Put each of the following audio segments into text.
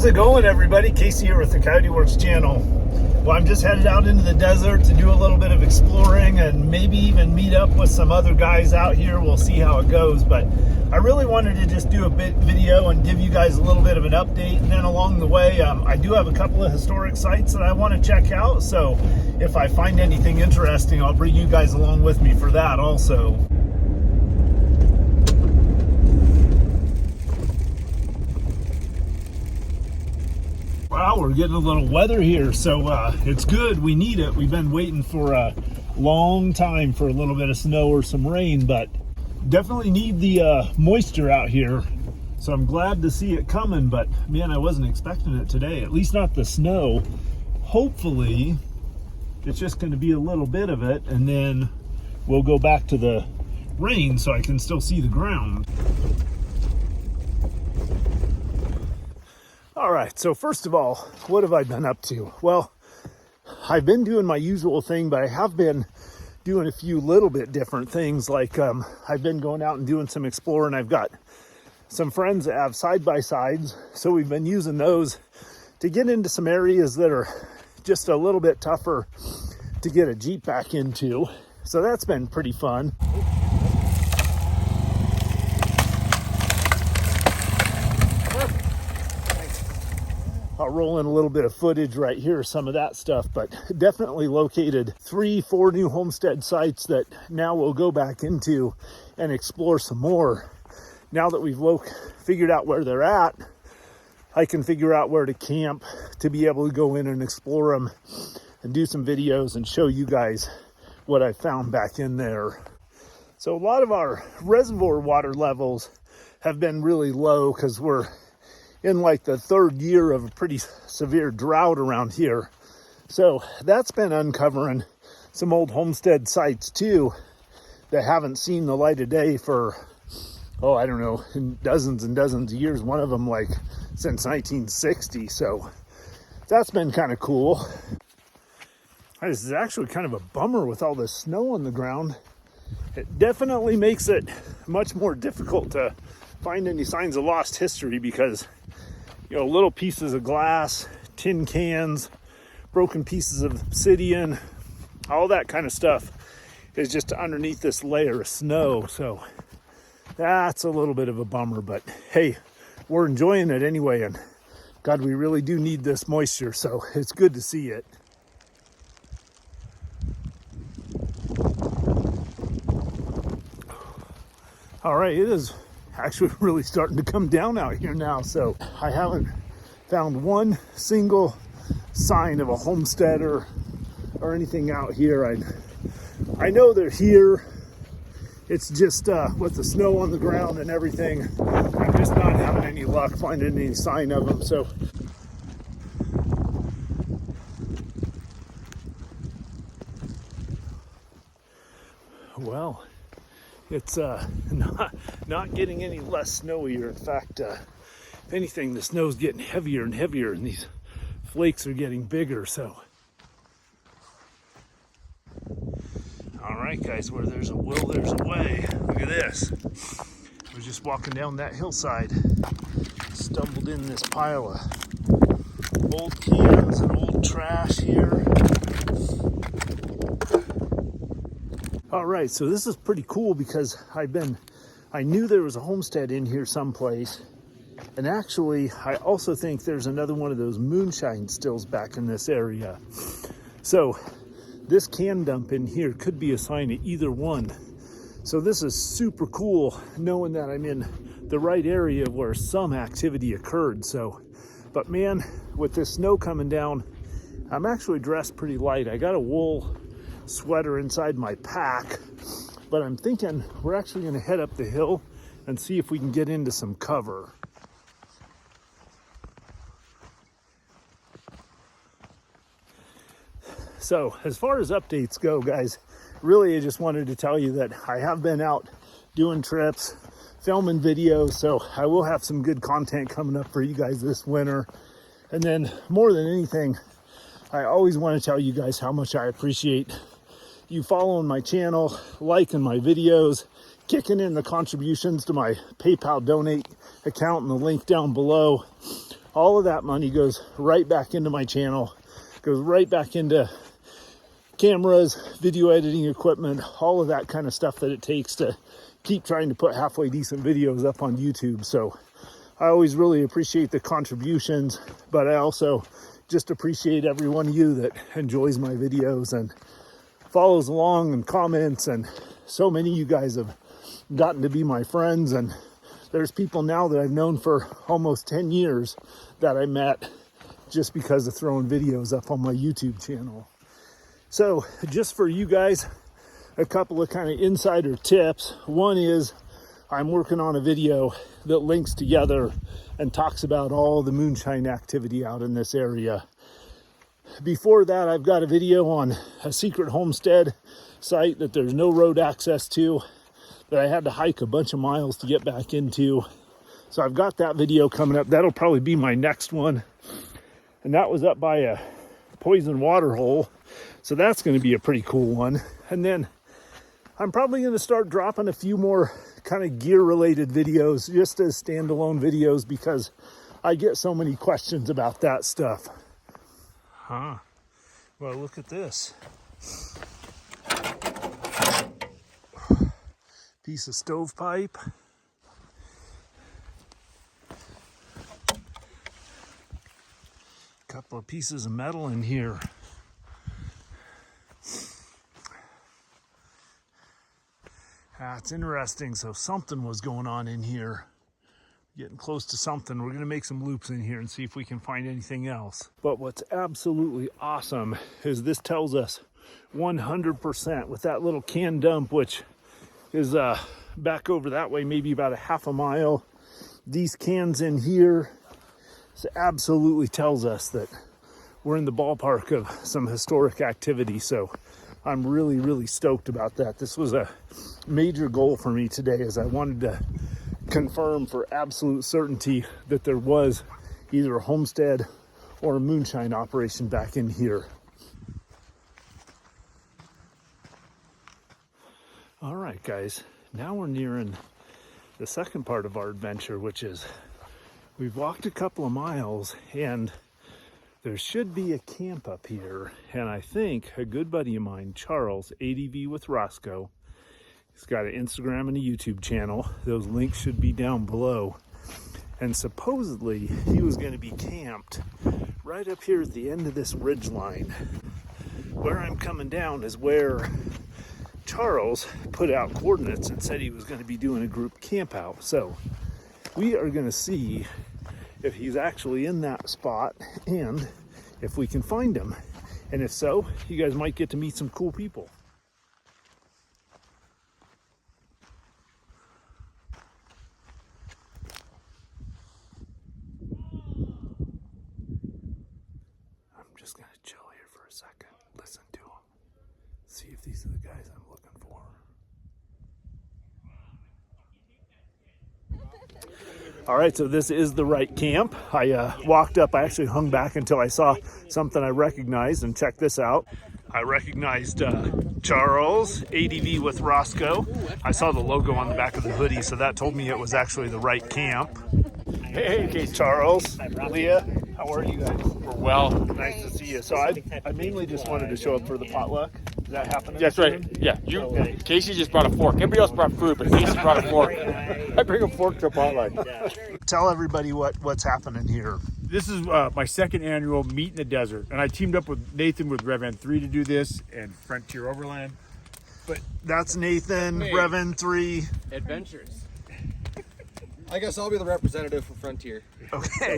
How's it going, everybody? Casey here with the Coyote Works channel. Well, I'm just headed out into the desert to do a little bit of exploring and maybe even meet up with some other guys out here. We'll see how it goes, but I really wanted to just do a video and give you guys a little bit of an update. And then along the way, I do have a couple of historic sites that I want to check out. So if I find anything interesting, I'll bring you guys along with me for that also. Wow, we're getting a little weather here, so it's good. We need it. We've been waiting for a long time for a little bit of snow or some rain, but definitely need the moisture out here. So I'm glad to see it coming, but man, I wasn't expecting it today, at least not the snow. Hopefully, it's just going to be a little bit of it, and then we'll go back to the rain so I can still see the ground. All right, so first of all, what have I been up to? Well, I've been doing my usual thing, but I have been doing a few little bit different things. Like I've been going out and doing some exploring. I've got some friends that have side-by-sides, so we've been using those to get into some areas that are just a little bit tougher to get a Jeep back into. So that's been pretty fun. I'll roll in a little bit of footage right here, some of that stuff, but definitely located 3-4 new homestead sites that now we'll go back into and explore some more. Now that we've figured out where they're at, I can figure out where to camp to be able to go in and explore them and do some videos and show you guys what I found back in there. So a lot of our reservoir water levels have been really low because we're in like the third year of a pretty severe drought around here. So that's been uncovering some old homestead sites too that haven't seen the light of day for, oh, I don't know, in dozens and dozens of years. One of them like since 1960. So that's been kind of cool. This is actually kind of a bummer with all this snow on the ground. It definitely makes it much more difficult to find any signs of lost history because, you know, little pieces of glass, tin cans, broken pieces of obsidian, all that kind of stuff is just underneath this layer of snow. So that's a little bit of a bummer, but hey, we're enjoying it anyway. And God, we really do need this moisture. So it's good to see it. All right, it is actually really starting to come down out here now. So I haven't found one single sign of a homestead or anything out here. I know they're here. It's just with the snow on the ground and everything, I'm just not having any luck finding any sign of them. So well, it's not getting any less snowier. In fact, if anything, the snow's getting heavier and heavier, and these flakes are getting bigger. So, all right, guys, where there's a will, there's a way. Look at this. I was just walking down that hillside, stumbled in this pile of old cans and old trash here. All right, so this is pretty cool because I knew there was a homestead in here someplace. And actually, I also think there's another one of those moonshine stills back in this area. So this can dump in here could be a sign of either one. So this is super cool knowing that I'm in the right area where some activity occurred. So, but man, with this snow coming down, I'm actually dressed pretty light. I got a wool sweater inside my pack, but I'm thinking we're actually going to head up the hill and see if we can get into some cover. So as far as updates go, guys, really I just wanted to tell you that I have been out doing trips, filming videos, so I will have some good content coming up for you guys this winter. And then more than anything, I always want to tell you guys how much I appreciate you following my channel, liking my videos, kicking in the contributions to my PayPal donate account and the link down below. All of that money goes right back into my channel, goes right back into cameras, video editing equipment, all of that kind of stuff that it takes to keep trying to put halfway decent videos up on YouTube. So I always really appreciate the contributions, but I also just appreciate every one of you that enjoys my videos and follows along and comments. And so many of you guys have gotten to be my friends, and there's people now that I've known for almost 10 years that I met just because of throwing videos up on my YouTube channel. So just for you guys, a couple of kind of insider tips. One is I'm working on a video that links together and talks about all the moonshine activity out in this area. Before that, I've got a video on a secret homestead site that there's no road access to, that I had to hike a bunch of miles to get back into. So I've got that video coming up. That'll probably be my next one. And that was up by a poison water hole. So that's going to be a pretty cool one. And then I'm probably going to start dropping a few more kind of gear related videos, just as standalone videos, because I get so many questions about that stuff. Well, look at this. Piece of stovepipe. Couple of pieces of metal in here. That's interesting. So something was going on in here. Getting close to something. We're going to make some loops in here and see if we can find anything else. But what's absolutely awesome is this tells us 100% with that little can dump, which is back over that way, maybe about a half a mile. These cans in here, this absolutely tells us that we're in the ballpark of some historic activity. So I'm really, really stoked about that. This was a major goal for me today, as I wanted to confirm for absolute certainty that there was either a homestead or a moonshine operation back in here. All right, guys, now we're nearing the second part of our adventure, which is we've walked a couple of miles and there should be a camp up here. And I think a good buddy of mine, Charles, ADVwithRoscoe, he's got an Instagram and a YouTube channel. Those links should be down below. And supposedly he was going to be camped right up here at the end of this ridge line. Where I'm coming down is where Charles put out coordinates and said he was going to be doing a group camp out. So we are going to see if he's actually in that spot and if we can find him. And if so, you guys might get to meet some cool people. I'm just going to chill here for a second, listen to him, see if these are the guys I'm looking for. All right, so this is the right camp. I walked up, I actually hung back until I saw something I recognized, and check this out. I recognized Charles, ADVwithRoscoe. I saw the logo on the back of the hoodie, so that told me it was actually the right camp. Hey, Charles, Leah, how are you guys? We're well. Nice to see you. So I mainly just wanted to show up for the potluck. Is that happening? That's right. Yeah, Okay. Casey just brought a fork. Everybody else brought food, but Casey brought a fork. I bring a fork to a potluck. Tell everybody what's happening here. This is my second annual Meet in the Desert, and I teamed up with Nathan with Revan 3 to do this, and Frontier Overland. But that's Nathan, Revan 3. Adventures. I guess I'll be the representative for Frontier. Okay.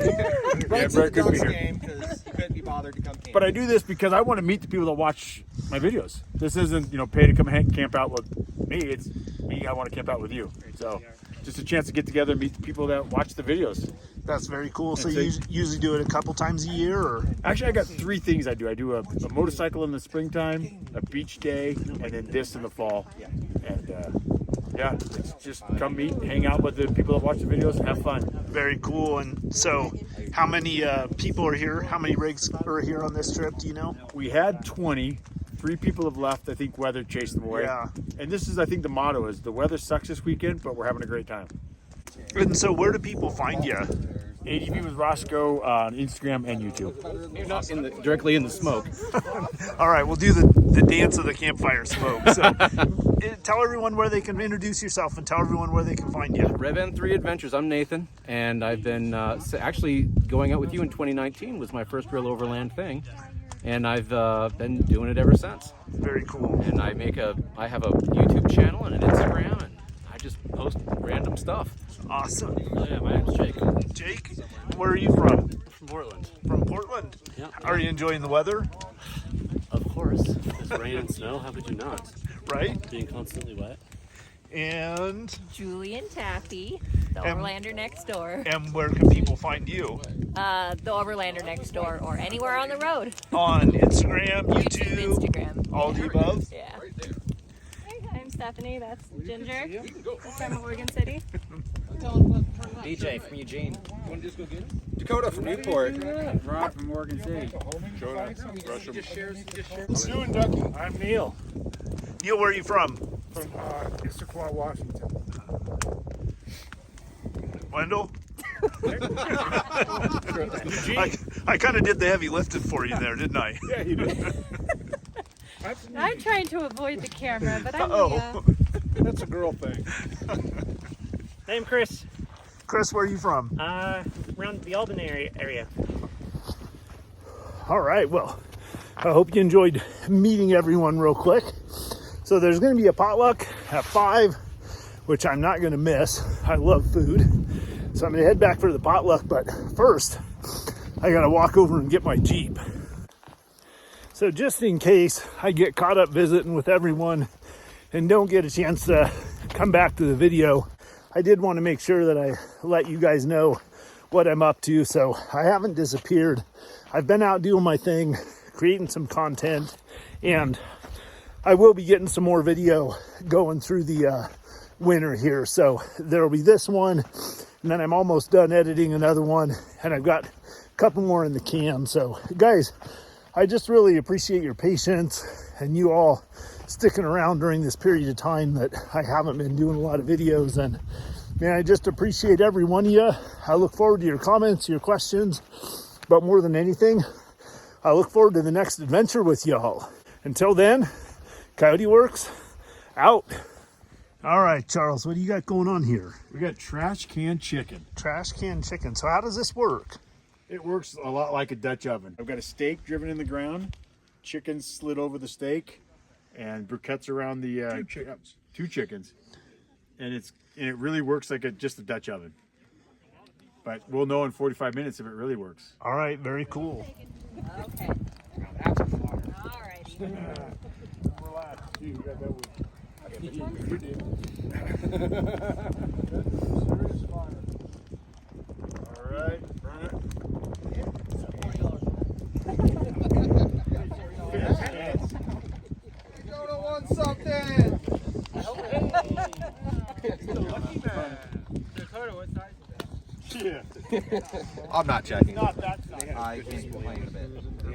Brent's Brett at the could be Ducks here. game because he couldn't be bothered to come camp. But I do this because I want to meet the people that watch my videos. This isn't, pay to come camp out with me. It's me, I want to camp out with you. So just a chance to get together and meet the people that watch the videos. That's very cool. So you usually do it a couple times a year, or? Actually, I got 3 things I do. I do a motorcycle in the springtime, a beach day, and then this in the fall. And yeah, it's just come meet, hang out with the people that watch the videos, and have fun. Very cool. And so how many people are here? How many rigs are here on this trip? Do you know? We had 20. 3 people have left. I think weather chased them away. Yeah. And this is, I think the motto is the weather sucks this weekend, but we're having a great time. And so where do people find you? ADVwithRoscoe on Instagram and YouTube. You're not directly in the smoke. All right, we'll do the dance of the campfire smoke. So tell everyone where they can introduce yourself and tell everyone where they can find you. Rev N3 Adventures. I'm Nathan, and I've been actually going out with you in 2019 was my first real overland thing, and I've been doing it ever since. Very cool. And I have a YouTube channel and an Instagram, and I just post random stuff. Awesome. Oh, yeah, my name's Jake. Jake, where are you from? From Portland. From Portland? Yeah. Are you enjoying the weather? Of course. There's rain and snow. How could you not? Right? Being constantly wet. And Julie and Taffy, the Overlander Nextdoor. and where can people find you? The Overlander Nextdoor, or anywhere on the road. On Instagram, YouTube, Instagram. all the above? Yeah. Hey, I'm Stephanie. That's Ginger. I'm from Oregon City. BJ from Eugene. Dakota from Newport. Rob from Oregon City. I'm Neil Neil, where are you from? from Issaquah, Washington. Wendell? I kind of did the heavy lifting for you there, didn't I? Yeah, you did. I'm trying to avoid the camera, but I'm Oh, That's a girl thing. Hey, I'm Chris. Chris, where are you from? Around the Albany area. All right, well, I hope you enjoyed meeting everyone real quick. So there's going to be a potluck at 5, which I'm not going to miss. I love food. So I'm going to head back for the potluck, but first, I got to walk over and get my Jeep. So just in case I get caught up visiting with everyone and don't get a chance to come back to the video, I did want to make sure that I let you guys know what I'm up to. So I haven't disappeared. I've been out doing my thing, creating some content, and I will be getting some more video going through the winter here. So there'll be this one, and then I'm almost done editing another one, and I've got a couple more in the can. So guys, I just really appreciate your patience and you all sticking around during this period of time that I haven't been doing a lot of videos. And man, I just appreciate every one of you. I look forward to your comments, your questions, but more than anything, I look forward to the next adventure with y'all. Until then, Coyote Works out. All right, Charles, what do you got going on here? We got trash can chicken. Trash can chicken. So how does this work? It works a lot like a Dutch oven. I've got a stake driven in the ground, chicken slid over the stake, and briquettes around the two chickens, and it really works like just a Dutch oven. But we'll know in 45 minutes if it really works. All right, very cool. Okay. All righty. Relax. You got that one. You did. Serious fire. All right, burn it. Dakota won something. Dakota, what size is that? Yeah. I'm not checking. Not that size. I can complain a bit.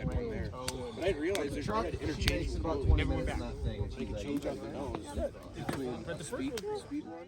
But I didn't realize there's Truck, had she makes interchangeable about modes. 20 minutes in that thing. And she's like, Change up the nose between the speed one.